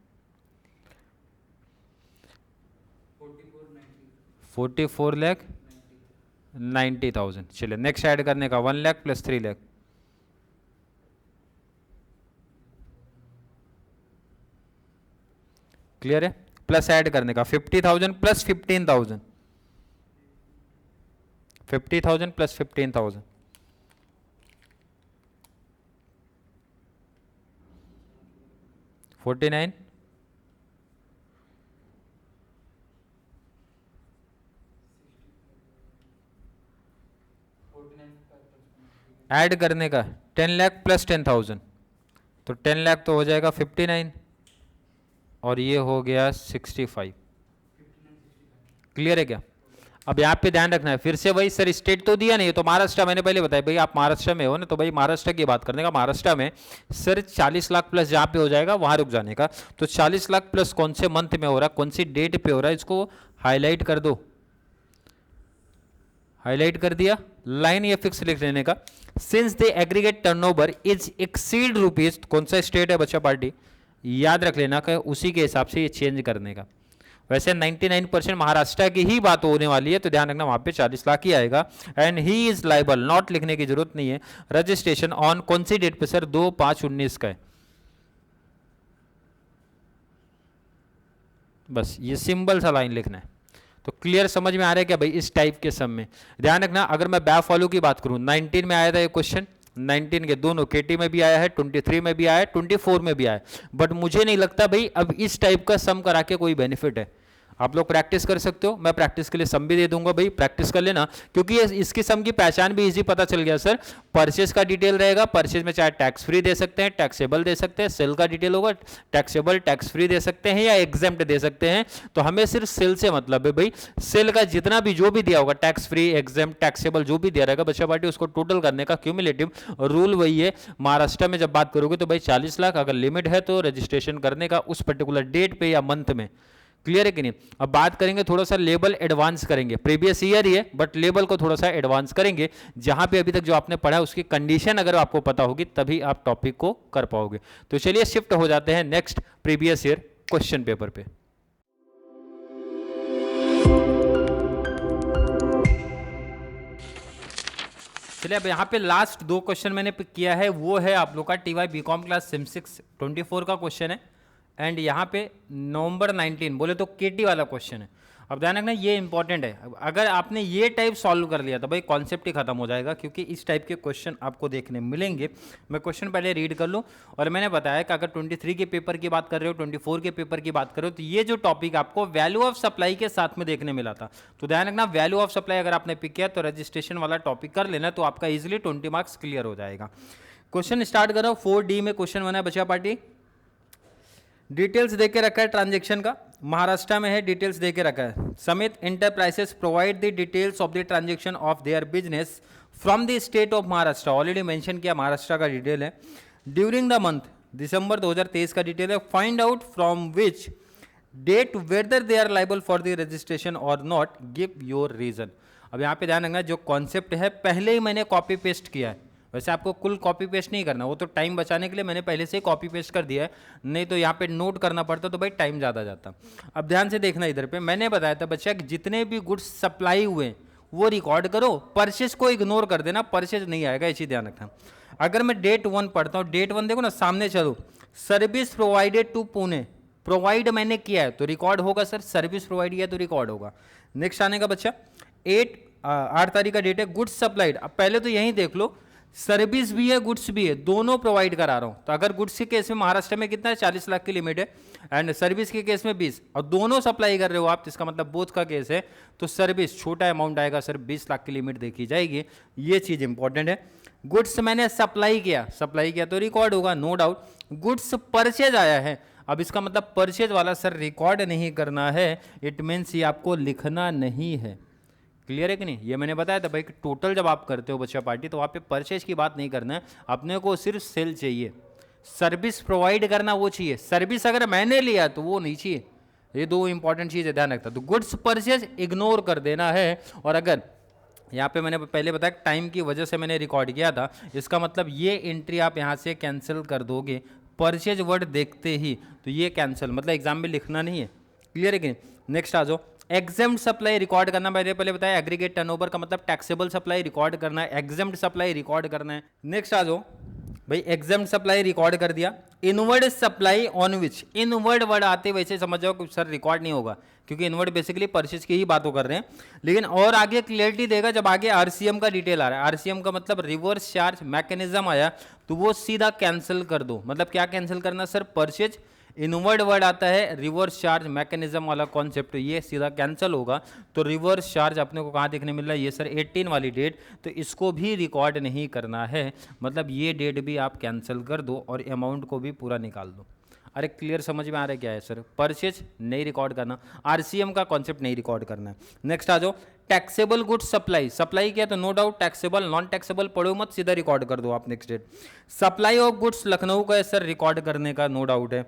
44,90,000। चलिए नेक्स्ट ऐड करने का 1 लाख प्लस 3 लाख, क्लियर है। प्लस ऐड करने का 50,000 प्लस 15,000, 50,000 प्लस 15,000, 49, ऐड करने का 10 लाख प्लस 10,000, तो 10 लाख तो हो जाएगा 59 और ये हो गया 65। क्लियर है क्या? अब यहाँ पे ध्यान रखना है, फिर से वही सर स्टेट तो दिया नहीं, तो महाराष्ट्र मैंने पहले बताया भाई आप महाराष्ट्र में हो ना, तो भाई महाराष्ट्र की बात करने का, महाराष्ट्र में सर 40 लाख प्लस जहाँ पे हो जाएगा वहाँ रुक जाने का। तो 40 लाख प्लस कौन से मंथ में हो रहा है, कौन सी डेट पे हो रहा है, इसको हाईलाइट कर दो, हाईलाइट कर दिया, लाइन या फिक्स लिख लेने का। Since the aggregate turnover is exceed rupees, कौन सा स्टेट है बच्चा पार्टी, याद रख लेना कि उसी के हिसाब से ये चेंज करने का। वैसे 99% महाराष्ट्र की ही बात होने वाली है, तो ध्यान रखना वहां पे 40 लाख ही आएगा। And he is liable, not लिखने की जरूरत नहीं है। रजिस्ट्रेशन ऑन कौन सी डेट पे सर, 2/5/19 का है, बस ये सिंपल सा लाइन लिखना है। तो क्लियर समझ में आ रहा है क्या भाई इस टाइप के सम में? ध्यान रखना, अगर मैं बैक फॉलो की बात करूं, 19 में आया था ये क्वेश्चन, 19 के दोनों केटी में भी आया है, 23 में भी आया है, 24 में भी आया है, बट मुझे नहीं लगता भाई अब इस टाइप का सम करा के कोई बेनिफिट है। आप लोग प्रैक्टिस कर सकते हो, मैं प्रैक्टिस के लिए सम भी दे दूंगा भाई, प्रैक्टिस कर लेना, क्योंकि इसकी सम की पहचान भी इजी पता चल गया सर। परचेज का डिटेल रहेगा, परचेज में चाहे टैक्स फ्री दे सकते हैं, टैक्सेबल दे सकते हैं, सेल का डिटेल होगा, टैक्सेबल टैक्स फ्री दे सकते हैं या एग्जेम्प्ट दे सकते हैं। तो हमें सिर्फ सेल से मतलब है भाई, सेल का जितना भी जो भी दिया होगा, टैक्स फ्री एग्जेम्प्ट टैक्सेबल जो भी दिया रहेगा बच्चा पार्टी, उसको टोटल करने का क्यूमुलेटिव रूल वही है। महाराष्ट्र में जब बात करोगे तो भाई 40 लाख अगर लिमिट है तो रजिस्ट्रेशन करने का उस पर्टिकुलर डेट पे या मंथ में। क्लियर है कि नहीं? अब बात करेंगे थोड़ा सा लेवल एडवांस करेंगे, प्रीवियस ईयर ही है बट लेवल को थोड़ा सा एडवांस करेंगे, जहां पे अभी तक जो आपने पढ़ा है उसकी कंडीशन अगर आपको पता होगी तभी आप टॉपिक को कर पाओगे। तो चलिए शिफ्ट हो जाते हैं next previous year question paper पे। चलिए अब यहाँ पे लास्ट 2 क्वेश्चन मैंने पिक किया है, वो है आप लोग का TY BCom क्लास सिम 6 24 का क्वेश्चन है, एंड यहाँ पे नवंबर 19 बोले तो केटी वाला क्वेश्चन है। अब ध्यान रखना ये इंपॉर्टेंट है, अगर आपने ये टाइप सॉल्व कर लिया तो भाई कॉन्सेप्ट ही खत्म हो जाएगा, क्योंकि इस टाइप के क्वेश्चन आपको देखने मिलेंगे। मैं क्वेश्चन पहले रीड कर लूँ, और मैंने बताया कि अगर 23 के पेपर की बात कर रहे हो, 24 के पेपर की बात कर रहे हो, तो ये जो टॉपिक आपको वैल्यू ऑफ सप्लाई के साथ में देखने मिला था। तो ध्यान रखना वैल्यू ऑफ सप्लाई अगर आपने पिक किया तो रजिस्ट्रेशन वाला टॉपिक कर लेना, तो आपका ईजिली 20 मार्क्स क्लियर हो जाएगा। क्वेश्चन स्टार्ट करो, 4D में क्वेश्चन बना है बच्चा पार्टी। डिटेल्स देके रखा है ट्रांजैक्शन का, महाराष्ट्र में है, डिटेल्स देके रखा है। Samit enterprises provide the details of the transaction of their business from the state of Maharashtra, already mention किया महाराष्ट्र का डिटेल है। ड्यूरिंग द मंथ दिसंबर 2023 का डिटेल है। Find out from which date whether they are liable for the registration और not, give your reason. अब यहाँ पे ध्यान रखना, जो कॉन्सेप्ट है पहले ही मैंने कॉपी पेस्ट किया है, वैसे आपको कुल कॉपी पेस्ट नहीं करना, वो तो टाइम बचाने के लिए मैंने पहले से ही कॉपी पेस्ट कर दिया है, नहीं तो यहाँ पे नोट करना पड़ता तो भाई टाइम ज़्यादा जाता। अब ध्यान से देखना, इधर पे मैंने बताया था बच्चा कि जितने भी गुड्स सप्लाई हुए वो रिकॉर्ड करो, परचेज को इग्नोर कर देना, परचेज नहीं आएगा, इसी ध्यान रखना। अगर मैं डेट 1 पढ़ता हूँ, डेट 1 देखो ना सामने, चलो service provided to Pune, provide मैंने किया है तो रिकॉर्ड होगा सर, सर्विस प्रोवाइड किया तो रिकॉर्ड होगा। नेक्स्ट आने का बच्चा 8 तारीख का डेट है, गुड्स सप्लाइड। अब पहले तो यहीं देख लो, सर्विस भी है गुड्स भी है, दोनों प्रोवाइड करा रहा हूं। तो अगर गुड्स के केस में महाराष्ट्र में कितना है, 40 लाख की लिमिट है, एंड सर्विस के केस में 20, और दोनों सप्लाई कर रहे हो आप, इसका मतलब बोथ का केस है, तो सर्विस छोटा अमाउंट आएगा सर, 20 लाख की लिमिट देखी जाएगी, ये चीज इंपॉर्टेंट है। गुड्स मैंने सप्लाई किया तो रिकॉर्ड होगा, नो डाउट। गुड्स परचेज आया है, अब इसका मतलब परचेज वाला सर रिकॉर्ड नहीं करना है, इट मीन्स ये आपको लिखना नहीं है। क्लियर है कि नहीं? ये मैंने बताया था भाई कि टोटल जब आप करते हो बच्चा पार्टी तो वहाँ पे परचेज की बात नहीं करना है, अपने को सिर्फ सेल चाहिए, सर्विस प्रोवाइड करना वो चाहिए, सर्विस अगर मैंने लिया तो वो नहीं चाहिए। ये 2 इंपॉर्टेंट चीज़ है, ध्यान रखता। तो गुड्स परचेज इग्नोर कर देना है, और अगर यहाँ पे मैंने पहले बताया टाइम की वजह से मैंने रिकॉर्ड किया था, इसका मतलब ये एंट्री आप यहाँ से कैंसिल कर दोगे परचेज वर्ड देखते ही, तो ये कैंसिल, मतलब एग्जाम में लिखना नहीं है। क्लियर है कि नहीं? नेक्स्ट आ जाओ, एग्जेम्प्ट सप्लाई रिकॉर्ड करना, मैंने पहले बताया एग्रीगेट टर्नओवर का मतलब टैक्सेबल सप्लाई रिकॉर्ड करना है, एग्जेम्प्ट सप्लाई रिकॉर्ड करना है। नेक्स्ट आ जाओ भाई, एग्जेम्प्ट सप्लाई रिकॉर्ड कर दिया, inward supply on which, inward word आते वैसे समझ जाओ कि सर रिकॉर्ड नहीं होगा, क्योंकि इनवर्ड बेसिकली परचेज की ही बातों कर रहे हैं, लेकिन और आगे क्लियरिटी देगा जब आगे आरसीएम का डिटेल आ रहा है। आरसीएम का मतलब रिवर्स चार्ज मैकेनिज्म आया, तो वो सीधा कैंसिल कर दो। मतलब क्या कैंसिल करना सर, परचेज, इनवर्ड वर्ड आता है रिवर्स चार्ज मैकेनिज्म वाला कॉन्सेप्ट, ये सीधा कैंसिल होगा। तो रिवर्स चार्ज अपने को कहाँ देखने मिल रहा है, ये सर 18 वाली डेट, तो इसको भी रिकॉर्ड नहीं करना है, मतलब ये डेट भी आप कैंसिल कर दो और अमाउंट को भी पूरा निकाल दो। अरे क्लियर समझ में आ रहा है क्या है सर, परचेज नहीं रिकॉर्ड करना, आरसीएम का कॉन्सेप्ट नहीं रिकॉर्ड करना है। नेक्स्ट आ जाओ, टैक्सेबल गुड्स सप्लाई, सप्लाई किया तो no doubt taxable, non taxable पढ़ो मत, सीधा रिकॉर्ड कर दो आप। Next date, supply of goods Lucknow का है सर, रिकॉर्ड करने का नो डाउट है।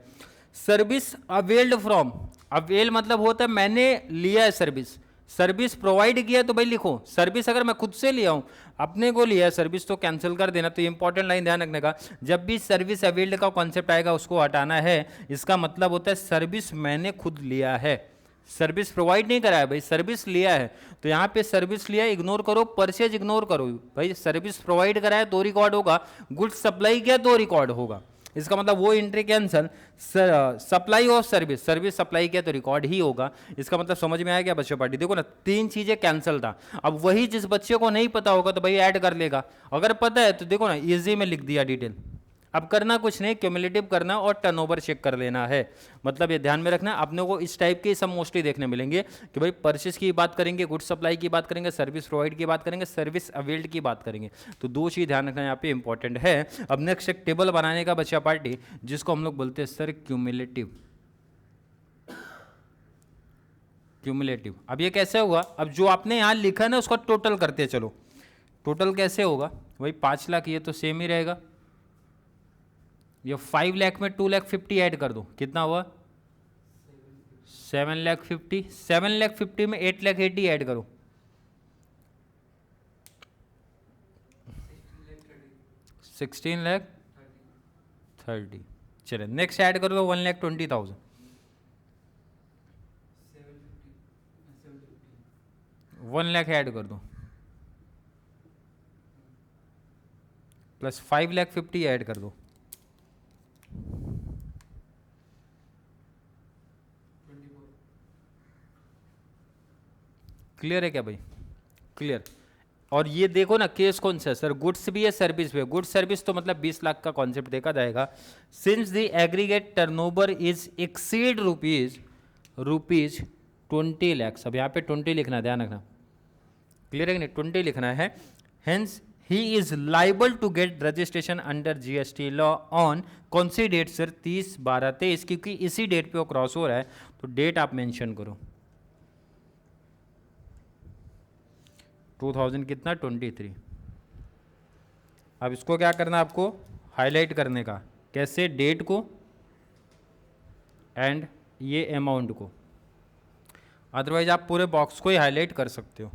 सर्विस अवेल्ड फ्रॉम, अवेल मतलब होता है मैंने लिया है सर्विस, सर्विस प्रोवाइड किया तो भाई लिखो, सर्विस अगर मैं खुद से लिया हूँ, अपने को लिया है सर्विस, तो कैंसिल कर देना। तो इंपॉर्टेंट लाइन ध्यान रखने का, जब भी सर्विस अवेल्ड का कॉन्सेप्ट आएगा उसको हटाना है, इसका मतलब होता है सर्विस मैंने खुद लिया है, सर्विस प्रोवाइड नहीं करा है भाई, सर्विस लिया है। तो यहाँ पे सर्विस लिया इग्नोर करो, परचेज इग्नोर करो भाई, सर्विस प्रोवाइड करा है तो रिकॉर्ड होगा, गुड्स सप्लाई किया तो रिकॉर्ड होगा, इसका मतलब वो entry cancel. Supply of service, service supply किया तो रिकॉर्ड ही होगा, इसका मतलब समझ में आया क्या बच्चों पार्टी? देखो ना, तीन चीजें कैंसल था। अब वही जिस बच्चे को नहीं पता होगा तो भाई ऐड कर लेगा, अगर पता है तो देखो ना इजी में लिख दिया डिटेल। अब करना कुछ नहीं, क्यूमुलेटिव करना और टर्नओवर चेक कर लेना है। मतलब ये ध्यान में रखना, अपने को इस टाइप के सब मोस्टली देखने मिलेंगे कि भाई परचेस की बात करेंगे, गुड सप्लाई की बात करेंगे, सर्विस प्रोवाइड की बात करेंगे, सर्विस अवेल्ड की बात करेंगे। तो दो चीज़ ध्यान रखना यहाँ पे इंपॉर्टेंट है। अब नेक्स्ट एक टेबल बनाने का बच्चा पार्टी, जिसको हम लोग बोलते हैं सर क्यूमुलेटिव। क्यूमुलेटिव अब ये कैसे होगा, अब जो आपने यहाँ लिखा है ना उसका टोटल करते चलो। टोटल कैसे होगा भाई, 5 लाख ये तो सेम ही रहेगा, ये 5 लाख में 2,50,000 ऐड कर दो, कितना हुआ 7,50,000, 7,50,000 में 8,80,000 ऐड करो, 16,30,000। चले नेक्स्ट ऐड कर दो 1,20,000, 1 लाख ऐड कर दो, प्लस 5,50,000 ऐड कर दो, क्लियर है क्या भाई? क्लियर। और ये देखो ना केस कौन सा है सर, गुड्स भी है सर्विस भी है। गुड्स सर्विस तो मतलब 20 लाख का कॉन्सेप्ट देखा जाएगा। Since the aggregate turnover is exceed rupees 20 lakh, अब यहाँ पे 20 लिखना, ध्यान रखना, क्लियर है कि नहीं, 20 लिखना है। Hence he is liable to get registration under GST law on कौन सी डेट सर, 30/12/23, क्योंकि इसी डेट पे वो क्रॉस हो रहा है, तो डेट आप मेंशन करो 2000 कितना 23। अब इसको क्या करना है आपको, हाईलाइट करने का, कैसे, डेट को एंड ये अमाउंट को, अदरवाइज आप पूरे बॉक्स को ही हाईलाइट कर सकते हो।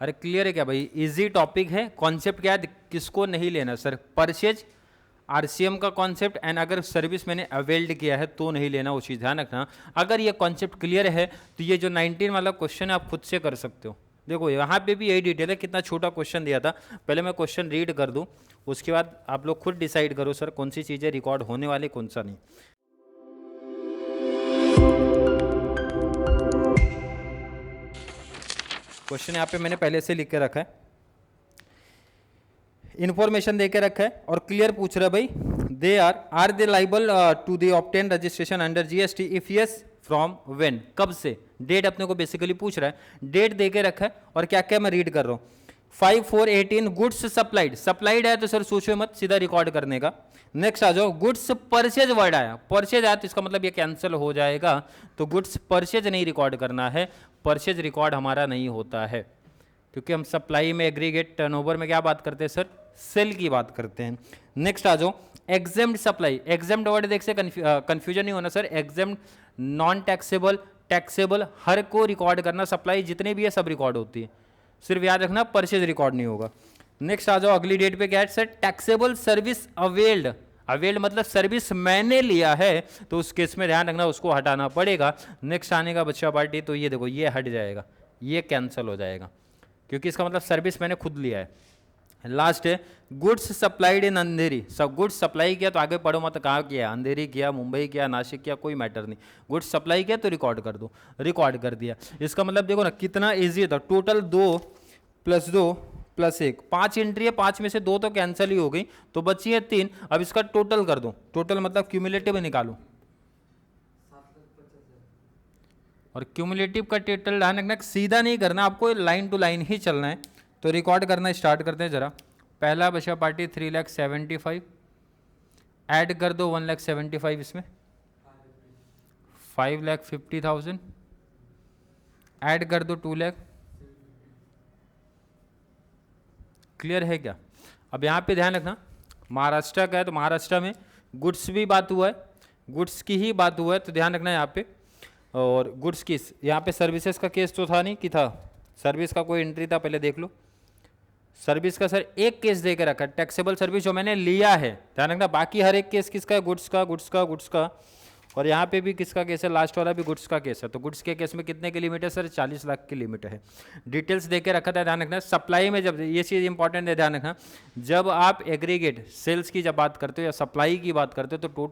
अरे क्लियर है क्या भाई, इजी टॉपिक है। कॉन्सेप्ट क्या है, किसको नहीं लेना सर, परचेज, आरसीएम का कॉन्सेप्ट, एंड अगर सर्विस मैंने अवेल्ड किया है तो नहीं लेना, वो चीज़ ध्यान रखना। अगर ये कॉन्सेप्ट क्लियर है तो ये जो 19 वाला क्वेश्चन है आप खुद से कर सकते हो। देखो यहाँ पे भी यही डिटेल है, कितना छोटा क्वेश्चन दिया था। पहले मैं क्वेश्चन रीड कर दूँ, उसके बाद आप लोग खुद डिसाइड करो सर कौन सी चीज़ें रिकॉर्ड होने वाली, कौन सा नहीं। क्वेश्चन यहाँ पे मैंने पहले से लिख के रखा है, इंफॉर्मेशन दे के रखा है और क्लियर पूछ रहा है भाई, they are they liable to the obtain registration under GST, if yes from when, कब से, डेट अपने को बेसिकली पूछ रहा है, डेट दे के रखा है और क्या क्या मैं रीड कर रहा हूँ। 5/4/18 गुड्स सप्लाइड, सप्लाइड है तो सर सोचो मत, सीधा रिकॉर्ड करने का। नेक्स्ट आ जाओ, गुड्स परचेज वर्ड आया, परचेज आया तो इसका मतलब ये कैंसिल हो जाएगा, तो गुड्स परचेज नहीं रिकॉर्ड करना है, परचेज रिकॉर्ड हमारा नहीं होता है, क्योंकि हम सप्लाई में एग्रीगेट टर्नओवर में क्या बात करते हैं सर, सेल की बात करते हैं। नेक्स्ट आ जाओ, एग्जेम्ड सप्लाई, एग्जेम्ड वर्ड देख से कंफ्यूजन नहीं होना सर, एग्जेम्ड, नॉन टैक्सेबल, टैक्सेबल, हर को रिकॉर्ड करना, सप्लाई जितने भी है सब रिकॉर्ड होती है, सिर्फ याद रखना परचेज रिकॉर्ड नहीं होगा। नेक्स्ट आ जाओ अगली डेट पे, क्या है sir, taxable service availed. Availed मतलब सर्विस मैंने लिया है, तो उस केस में ध्यान रखना उसको हटाना पड़ेगा। नेक्स्ट आने का बच्चा पार्टी, तो ये देखो ये हट जाएगा, ये कैंसिल हो जाएगा, क्योंकि इसका मतलब सर्विस मैंने खुद लिया है। लास्ट है गुड्स सप्लाइड इन अंधेरी। सब गुड्स सप्लाई किया तो आगे पढ़ो मत, कहाँ किया, अंधेरी किया, मुंबई किया, नासिक किया, कोई मैटर नहीं, गुड्स सप्लाई किया तो रिकॉर्ड कर दो, रिकॉर्ड कर दिया। इसका मतलब देखो ना कितना ईजी था, टोटल 2 + 2 + 1, 5 एंट्री है, 5 में से 2 तो कैंसिल ही हो गई, तो बची है 3। अब इसका टोटल कर दो, टोटल मतलब क्यूमुलेटिव निकालो, और क्यूमुलेटिव का टोटल ध्यान रखना सीधा नहीं करना, आपको लाइन टू लाइन ही चलना है। तो रिकॉर्ड करना स्टार्ट करते हैं जरा। पहला बचा पार्टी 3,75,000, ऐड कर दो 1,75,000 इसमें, 5,50,000, ऐड कर दो 2 लाख। क्लियर है क्या? अब यहाँ पे ध्यान रखना महाराष्ट्र का है, तो महाराष्ट्र में गुड्स भी बात हुआ है, गुड्स की ही बात हुआ है, तो ध्यान रखना यहाँ पे। और गुड्स की यहाँ पे सर्विसेज का केस तो था नहीं कि था, सर्विस का कोई एंट्री था, पहले देख लो। सर्विस का सर एक केस दे के रखा, टैक्सेबल सर्विस जो मैंने लिया है, ध्यान रखना। बाकी हर एक केस किसका है, गुड्स का, गुड्स का, गुड्स का। और यहाँ पे भी किसका केस है, लास्ट वाला भी गुड्स का केस है। तो गुड्स के केस में कितने की लिमिट है सर, 40 लाख की लिमिट है। डिटेल्स दे के रखा था, ध्यान रखना। सप्लाई में जब ये चीज़ इंपॉर्टेंट है, ध्यान रखना, जब आप एग्रीगेट सेल्स की जब बात करते हो या सप्लाई की बात करते हो, तो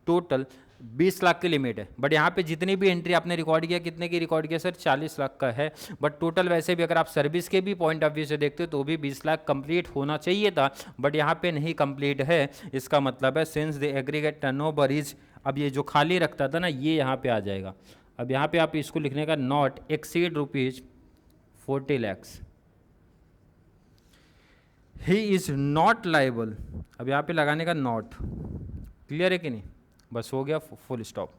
टोटल 20 लाख की लिमिट है। बट यहाँ पे जितनी भी एंट्री आपने रिकॉर्ड किया, कितने की रिकॉर्ड किया सर, 40 लाख का है। बट टोटल वैसे भी अगर आप सर्विस के भी पॉइंट ऑफ व्यू से देखते हो तो भी 20 लाख कंप्लीट होना चाहिए था, बट यहाँ पे नहीं कंप्लीट है। इसका मतलब है since the aggregate turnover is, अब ये जो खाली रखता था ना, ये यहाँ पे आ जाएगा। अब यहाँ पे आप इसको लिखने का not exceed ₹40 lakhs, he is not liable. अब यहाँ पे लगाने का नॉट, क्लियर है कि नहीं, बस हो गया, फुल स्टॉप।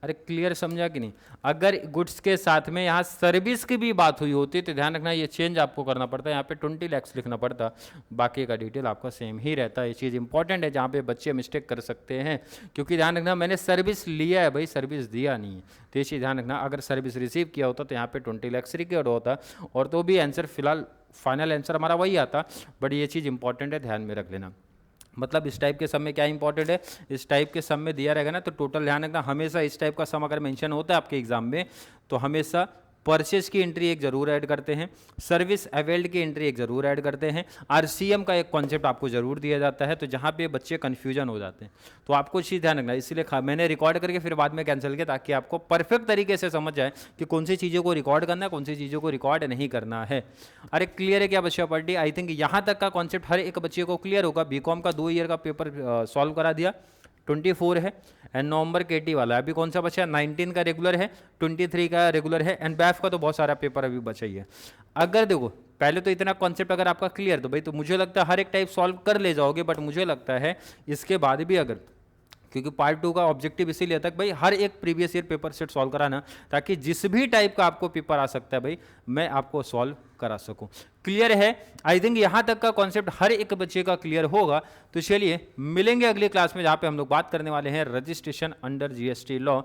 अरे क्लियर समझा कि नहीं? अगर गुड्स के साथ में यहाँ सर्विस की भी बात हुई होती तो ध्यान रखना ये चेंज आपको करना पड़ता है, यहाँ पे 20 lakhs लिखना पड़ता, बाकी का डिटेल आपका सेम ही रहता है। ये चीज़ इंपॉर्टेंट है जहाँ पे बच्चे मिस्टेक कर सकते हैं, क्योंकि ध्यान रखना मैंने सर्विस लिया है भाई, सर्विस दिया नहीं है। तो ये चीज़ ध्यान रखना, अगर सर्विस रिसीव किया होता तो यहाँ पे 20 lakhs रिकॉर्ड होता, और तो भी आंसर फिलहाल फाइनल आंसर हमारा वही आता। बट ये चीज़ इंपॉर्टेंट है, ध्यान में रख लेना। मतलब इस टाइप के सम में क्या इंपॉर्टेंट है, इस टाइप के सम में दिया रहेगा ना, तो टोटल ध्यान रखना, हमेशा इस टाइप का सम अगर मेंशन होता है आपके एग्जाम में, तो हमेशा परचेज की एंट्री एक जरूर ऐड करते हैं, सर्विस अवेल्ड की एंट्री एक जरूर ऐड करते हैं, आरसीएम का एक कॉन्सेप्ट आपको जरूर दिया जाता है। तो जहाँ पे बच्चे कन्फ्यूजन हो जाते हैं, तो आपको चीज़ ध्यान रखना। इसलिए मैंने रिकॉर्ड करके फिर बाद में कैंसिल किया, ताकि आपको परफेक्ट तरीके से समझ जाए कि कौन सी चीज़ों को रिकॉर्ड करना है, कौन सी चीज़ों को रिकॉर्ड नहीं करना है। अरे क्लियर है क्या बच्चा पार्टी? आई थिंक यहाँ तक का कॉन्सेप्ट हर एक बच्चे को क्लियर होगा। बीकॉम का 2 ईयर का पेपर सॉल्व करा दिया, 24 है, एंड नवंबर केटी वाला है। अभी कौन सा बचा है, 19 का रेगुलर है, 23 का रेगुलर है, एंड बैफ का तो बहुत सारा पेपर अभी बचा ही है। अगर देखो पहले तो इतना कॉन्सेप्ट अगर आपका क्लियर, तो भाई तो मुझे लगता है हर एक टाइप सॉल्व कर ले जाओगे। बट मुझे लगता है इसके बाद भी अगर, क्योंकि पार्ट 2 का ऑब्जेक्टिव इसीलिए था कि भाई हर एक previous year paper set solve कराना, ताकि जिस भी टाइप का आपको पेपर आ सकता है भाई मैं आपको सॉल्व करा सकूं। क्लियर है? आई थिंक यहाँ तक का कॉन्सेप्ट हर एक बच्चे का क्लियर होगा। तो चलिए मिलेंगे अगली क्लास में, जहाँ पे हम लोग बात करने वाले हैं registration under GST law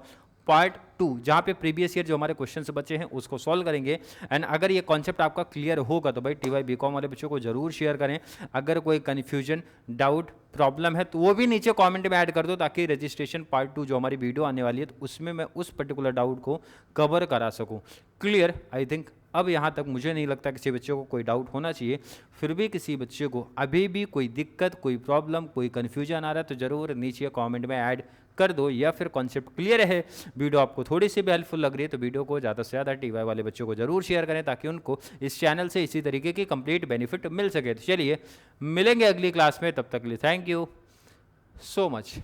part 2, जहाँ पे प्रीवियस ईयर जो हमारे क्वेश्चंस बचे हैं उसको सॉल्व करेंगे। एंड अगर ये कॉन्सेप्ट आपका क्लियर होगा तो भाई टीवाई बीकॉम वाले बच्चों को जरूर शेयर करें। अगर कोई कन्फ्यूजन, डाउट, प्रॉब्लम है तो वो भी नीचे कमेंट में ऐड कर दो, ताकि रजिस्ट्रेशन पार्ट 2 जो हमारी वीडियो आने वाली है तो उसमें मैं उस पर्टिकुलर डाउट को कवर करा सकूँ। क्लियर? आई थिंक अब यहाँ तक मुझे नहीं लगता किसी बच्चे को कोई डाउट होना चाहिए। फिर भी किसी बच्चे को अभी भी कोई दिक्कत, कोई प्रॉब्लम, कोई कन्फ्यूजन आ रहा है तो ज़रूर नीचे कमेंट में ऐड कर दो, या फिर कॉन्सेप्ट क्लियर है, वीडियो आपको थोड़ी सी भी हेल्पफुल लग रही है तो वीडियो को ज़्यादा से ज़्यादा टीवाई वाले बच्चों को जरूर शेयर करें, ताकि उनको इस चैनल से इसी तरीके की कंप्लीट बेनिफिट मिल सके। तो चलिए मिलेंगे अगली क्लास में, तब तक के लिए थैंक यू सो मच।